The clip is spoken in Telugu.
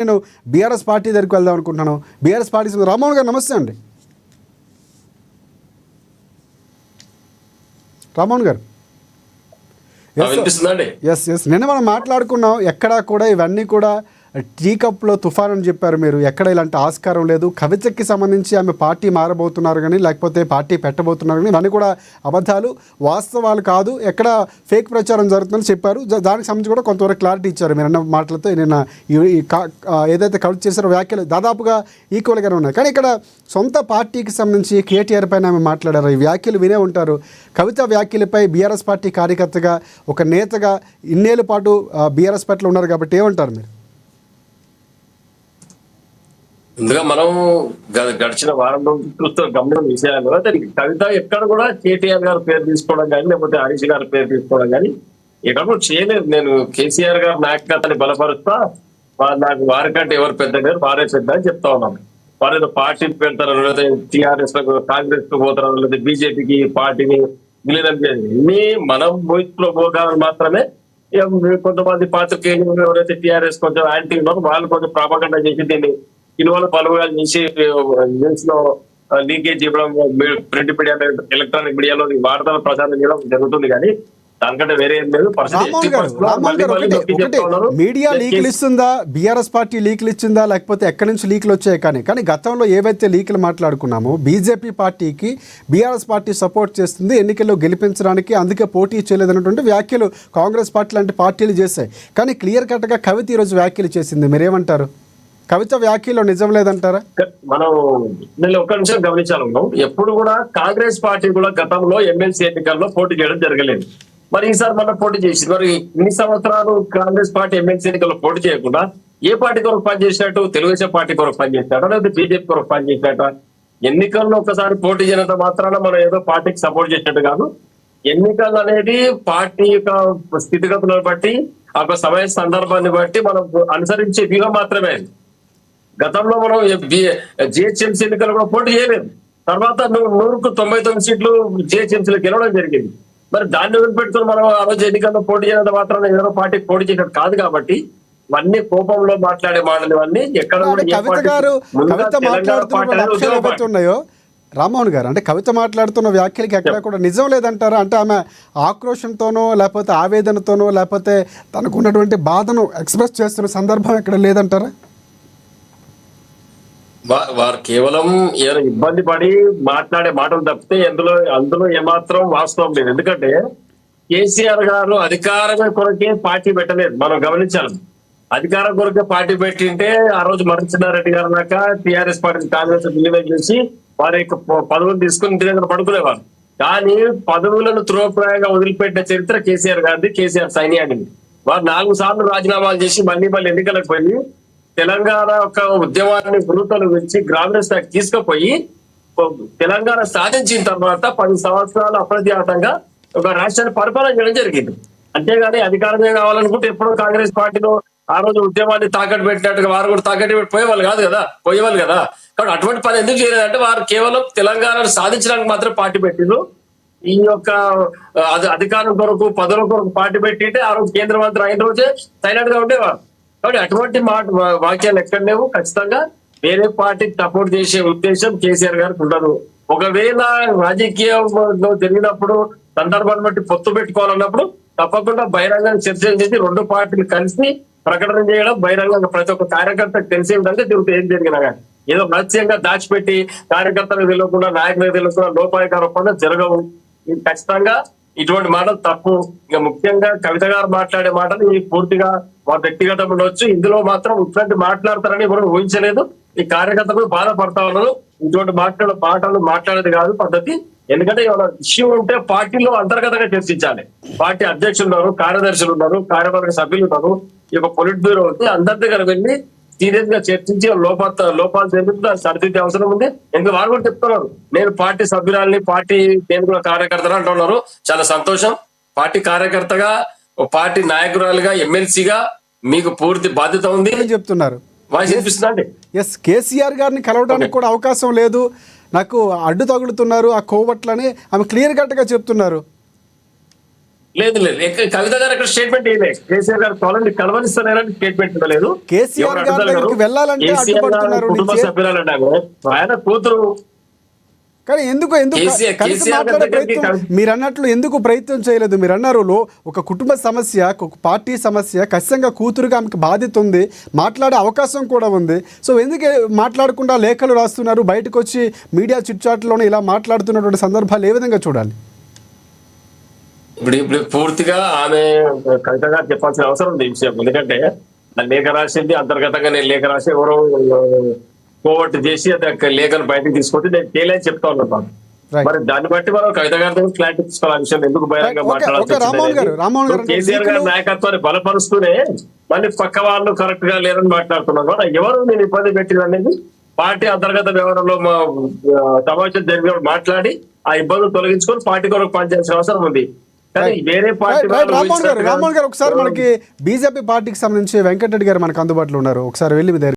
నేను బీఆర్ఎస్ పార్టీ దగ్గరికి వెళ్దాం అనుకుంటున్నాను. బీఆర్ఎస్ పార్టీ రామ్మోహన్ గారు నమస్తే అండి. రామ్మోహన్ గారు ఎస్ నిన్న మనం మాట్లాడుకున్నాం. ఎక్కడా కూడా ఇవన్నీ కూడా టీ కప్లో తుఫాన్ అని చెప్పారు మీరు. ఎక్కడ ఇలాంటి ఆస్కారం లేదు. కవితకి సంబంధించి ఆమె పార్టీ మారబోతున్నారు కానీ లేకపోతే పార్టీ పెట్టబోతున్నారు కానీ ఇవన్నీ కూడా అబద్ధాలు, వాస్తవాలు కాదు, ఎక్కడ ఫేక్ ప్రచారం జరుగుతుందని చెప్పారు. దానికి సంబంధించి కూడా కొంతవరకు క్లారిటీ ఇచ్చారు మీరు అన్న మాటలతో. నిన్న ఏదైతే కవిత చేశారో వ్యాఖ్యలు దాదాపుగా ఈక్వల్గానే ఉన్నాయి. కానీ ఇక్కడ సొంత పార్టీకి సంబంధించి కేటీఆర్ పైన ఆమె మాట్లాడారు. ఈ వ్యాఖ్యలు వినే ఉంటారు. కవిత వ్యాఖ్యలపై బీఆర్ఎస్ పార్టీ కార్యకర్తగా, ఒక నేతగా ఇన్నేళ్ళ పాటు బీఆర్ఎస్ పార్టీలో ఉన్నారు కాబట్టి ఏమంటారు మీరు? ముందుగా మనం గడిచిన వారం రోజులు చూస్తున్న గమనించిన విషయాలు దానికి కవిత ఎక్కడ కూడా కేటీఆర్ గారి పేరు తీసుకోవడం కానీ లేకపోతే హరీష్ గారి పేరు తీసుకోవడం కానీ ఎక్కడ కూడా చేయలేదు. నేను కేసీఆర్ గారి నాయకత్వాన్ని బలపరుస్తా, నాకు వారికంటే ఎవరు పెద్ద గారు వారే పెద్ద అని చెప్తా ఉన్నాను. వారు ఏదో పార్టీ పెడతారు, లేదా టీఆర్ఎస్ కాంగ్రెస్ కు పోతారు, లేదా బీజేపీకి పార్టీని విలీనం చేయాలి. ఇన్ని మనం మోయిట్లో పోగాలని మాత్రమే కొంతమంది పాత్రికేయులు ఎవరైతే టీఆర్ఎస్ కొంచెం యాంటీ ఉన్నారో వాళ్ళు కొంచెం ప్రాపగండా చేసి దీన్ని ఇన్వాల్వ్ పలువురు చేసి న్యూస్ లో లీకేజ్ ఇవ్వడం, ప్రింట్ మీడియా, ఎలక్ట్రానిక్ మీడియాలో వార్తలు ప్రచారం చేయడం జరుగుతుంది. కానీ దానికంటే వేరే ఏం లేదు. మీడియా లీకులు ఇస్తుందా, బీఆర్ఎస్ పార్టీ లీకులు ఇచ్చిందా, లేకపోతే ఎక్కడి నుంచి లీకులు వచ్చాయి? కానీ గతంలో ఏవైతే లీకులు మాట్లాడుకున్నామో బీజేపీ పార్టీకి బీఆర్ఎస్ పార్టీ సపోర్ట్ చేస్తుంది, ఎన్నికల్లో గెలిపించడానికి అందుకే పోటీ చేయలేదన్నటువంటి వ్యాఖ్యలు కాంగ్రెస్ పార్టీ లాంటి పార్టీలు చేశాయి. కానీ క్లియర్ కట్గా కవిత ఈరోజు వ్యాఖ్యలు చేసింది. మీరేమంటారు? కవిత వ్యాఖ్యలో నిజం లేదంటారా? మనం నేను ఒక్క నిమిషం గమనించాలన్నాం. ఎప్పుడు కూడా కాంగ్రెస్ పార్టీ కూడా గతంలో ఎమ్మెల్సీ ఎన్నికల్లో పోటీ చేయడం జరగలేదు. మరి ఈసారి మనం పోటీ చేసి మరి ఇన్ని సంవత్సరాలు కాంగ్రెస్ పార్టీ ఎమ్మెల్సీ ఎన్నికల్లో పోటీ చేయకుండా ఏ పార్టీ కొరకు పనిచేసినట్టు? తెలుగుదేశం పార్టీ కొరకు పనిచేసినట్ట, లేదా బీజేపీ కొరకు పనిచేసినట్ట? ఎన్నికల్లో ఒకసారి పోటీ చేయనంత మాత్రాన మనం ఏదో పార్టీకి సపోర్ట్ చేసినట్టు కాదు. ఎన్నికలు అనేది పార్టీ యొక్క స్థితిగతులను బట్టి, ఒక సమయ సందర్భాన్ని బట్టి మనం అనుసరించే వ్యూహం మాత్రమే. గతంలో మనం జిహెచ్ఎంసీ ఎన్నికలు కూడా పోటీ చేయలేదు. తర్వాత 100కు 99 సీట్లు జిహెచ్ఎంసీలో గెలవడం జరిగింది. మరి దాన్ని వదిలిపెట్టుకుని మనం ఆ రోజు ఎన్నికల్లో పోటీ చేయడం మాత్రం ఏదో పార్టీకి పోటీ చేయడం కాదు. కాబట్టి ఇవన్నీ కోపంలో మాట్లాడే మాటలు ఇవన్నీ ఎక్కడ కూడా ఉన్నాయో రామ్మోహన్ గారు, అంటే కవిత మాట్లాడుతున్న వ్యాఖ్యలకి ఎక్కడ కూడా నిజం లేదంటారా? అంటే ఆమె ఆక్రోషంతోనో లేకపోతే ఆవేదనతోనో లేకపోతే తనకు ఉన్నటువంటి బాధను ఎక్స్ప్రెస్ చేస్తున్న సందర్భం ఎక్కడ లేదంటారా? వారు కేవలం ఏదైనా ఇబ్బంది పడి మాట్లాడే మాటలు తప్పితే అందులో ఏమాత్రం వాస్తవం లేదు. ఎందుకంటే కేసీఆర్ గారు అధికారమే కొరకే పార్టీ పెట్టలేదు. మనం గమనించాలి. అధికారం కొరకే పార్టీ పెట్టింటే ఆ రోజు మర్రిచెన్నారెడ్డి గారు దాకా టీఆర్ఎస్ పార్టీ కాంగ్రెస్ విలీనం చేసి వారి యొక్క పదవులు తీసుకుని ఇంటి దగ్గర పడుకునేవారు. కానీ పదవులను తృణప్రాయంగా వదిలిపెట్టిన చరిత్ర కేసీఆర్ గారిది, కేసీఆర్ సైన్యానికి. వారు 4 సార్లు రాజీనామాలు చేసి మళ్ళీ ఎన్నికలకు పోయి తెలంగాణ యొక్క ఉద్యమాన్ని గురుతలు వచ్చి గ్రామీణ స్థాయికి తీసుకుపోయి తెలంగాణ సాధించిన తర్వాత 10 సంవత్సరాలు అప్రతిహతంగా ఒక రాష్ట్రాన్ని పరిపాలన చేయడం జరిగింది. అంతేగాని అధికారమే కావాలనుకుంటే ఎప్పుడో కాంగ్రెస్ పార్టీలో ఆ రోజు ఉద్యమాన్ని తాకట్టు పెట్టినట్టుగా వారు కూడా తాకట్టు పెట్టి పోయేవాళ్ళు కదా. కాబట్టి అటువంటి పని ఎందుకు చేయలేదంటే వారు కేవలం తెలంగాణను సాధించడానికి మాత్రం పార్టీ పెట్టిండ్రు. ఈ యొక్క అధికారం కొరకు, పదవుల కొరకు పార్టీ పెట్టింటే ఆ రోజు కేంద్ర మంత్రి అయిన రోజే సైలెంట్ గా ఉండేవారు. కాబట్టి అటువంటి వాక్యాలు ఎక్కడ లేవు. ఖచ్చితంగా వేరే పార్టీకి సపోర్ట్ చేసే ఉద్దేశం కేసీఆర్ గారికి ఉండదు. ఒకవేళ రాజకీయంలో జరిగినప్పుడు సందర్భాన్ని బట్టి పొత్తు పెట్టుకోవాలన్నప్పుడు తప్పకుండా బహిరంగంగా చర్చలు చేసి 2 పార్టీలు కలిసి ప్రకటన చేయడం, బహిరంగంగా ప్రతి ఒక్క కార్యకర్తకు తెలిసే విధంగా తిరుగుతూ ఏం జరిగినా కానీ ఏదో రహస్యంగా దాచిపెట్టి కార్యకర్తలకు తెలియకుండా, నాయకులకు తెలియకుండా లోపాయకార ఒప్పందం జరగవు. ఖచ్చితంగా ఇటువంటి మాటలు తప్పు. ఇక ముఖ్యంగా కవిత గారు మాట్లాడే మాటలు పూర్తిగా వారి వ్యక్తిగతం ఉండవచ్చు. ఇందులో మాత్రం ఇట్లాంటి మాట్లాడతారని ఎవరు ఊహించలేదు. ఈ కార్యకర్తలు బాధపడతా ఉన్నారు. ఇటువంటి మాటలు మాట్లాడేది కాదు పద్ధతి. ఎందుకంటే ఇష్యూ ఉంటే పార్టీలో అంతర్గతంగా చర్చించాలి. పార్టీ అధ్యక్షులు ఉన్నారు, కార్యదర్శులు ఉన్నారు, కార్యవర్గ సభ్యులు ఉన్నారు, ఈ యొక్క పొలిట్ బ్యూరో ఉంది. అందరి దగ్గర వెళ్ళి సీరియస్ గా చర్చించి లోపాలు జరుగుతుంది, సరిదిద్దే అవసరం ఉంది. ఎందుకు వారు కూడా చెప్తున్నారు, నేను పార్టీ సభ్యురాలని, పార్టీ నేను కూడా కార్యకర్తలు అంటున్నారు. చాలా సంతోషం. పార్టీ కార్యకర్తగా, పార్టీ నాయకురాలుగా, ఎమ్మెల్సీగా మీకు పూర్తి బాధ్యత ఉంది చెప్తున్నారు. వాయిస్ వినిపిస్తుందండి. ఎస్, కేసీఆర్ గారిని కలవడానికి కూడా అవకాశం లేదు, నాకు అడ్డు తగులుతున్నారు ఆ కోవట్లని ఆమె క్లియర్ కట్ గా చెప్తున్నారు. లేదు లేదు కవిత గారు అక్కడ స్టేట్మెంట్ ఇవ్వలేదు. కేసీఆర్ గారు తోలని కలవనిస్తున్నారని స్టేట్మెంట్ ఇవ్వలేదు. కేసీఆర్ ఎవరు గారి అడుగుతారు? దగ్గరికి వెళ్ళాలంటే కేసీఆర్ గారు అడ్డుపడుతున్నారు కుటుంబ నుంచి. సభ్యురాలంటే ఆయన కూతురు. కానీ ఎందుకు కలిసి కేసీఆర్ మాట్లాడే దగ్గరికి ప్రయత్నం మీరు అన్నట్లు ఎందుకు ప్రయత్నం చేయలేదు? మీరు అన్నారు ఒక కుటుంబ సమస్య, ఒక పార్టీ సమస్య, ఖచ్చితంగా కూతురుగా ఆమెకు బాధ్యత ఉంది, మాట్లాడే అవకాశం కూడా ఉంది. సో ఎందుకు మాట్లాడకుండా లేఖలు రాస్తున్నారు? బయటకు వచ్చి మీడియా చిట్చాట్లోనే ఇలా మాట్లాడుతున్నటువంటి సందర్భాలు ఏ విధంగా చూడాలి? ఇప్పుడు పూర్తిగా ఆమె కవిత గారు చెప్పాల్సిన అవసరం ఉంది ఈ విషయం. ఎందుకంటే లేఖ రాసింది అంతర్గతంగా, నేను లేఖ రాసి ఎవరో కోవర్ట్ చేసి అది లేఖను బయటకు తీసుకొచ్చి నేను తేలేని చెప్తా ఉన్నాను. Right. మరి దాన్ని బట్టి మనం కవిత గారితో క్లారిటీ తీసుకోవాలి విషయం. ఎందుకు బహిరంగ రామ్మోహన్ గారు మాట్లాడాల్సి కేసీఆర్ గారి నాయకత్వాన్ని బలపరుస్తూనే మళ్ళీ పక్క వాళ్ళు కరెక్ట్ గా లేరని మాట్లాడుతున్నారు. ఎవరు నేను ఇబ్బంది పెట్టింది అనేది పార్టీ అంతర్గత వ్యవహారంలో సమావేశం జరిగినప్పుడు మాట్లాడి ఆ ఇబ్బందులు తొలగించుకొని పార్టీ కొరకు పనిచేయాల్సిన అవసరం ఉంది. కానీ వేరే పార్టీ రామ్మోహన్ గారు ఒకసారి మనకి బీజేపీ పార్టీకి సంబంధించి వెంకటరెడ్డి గారు మనకు అందుబాటులో ఉన్నారు. ఒకసారి వెళ్ళి మీ దగ్గర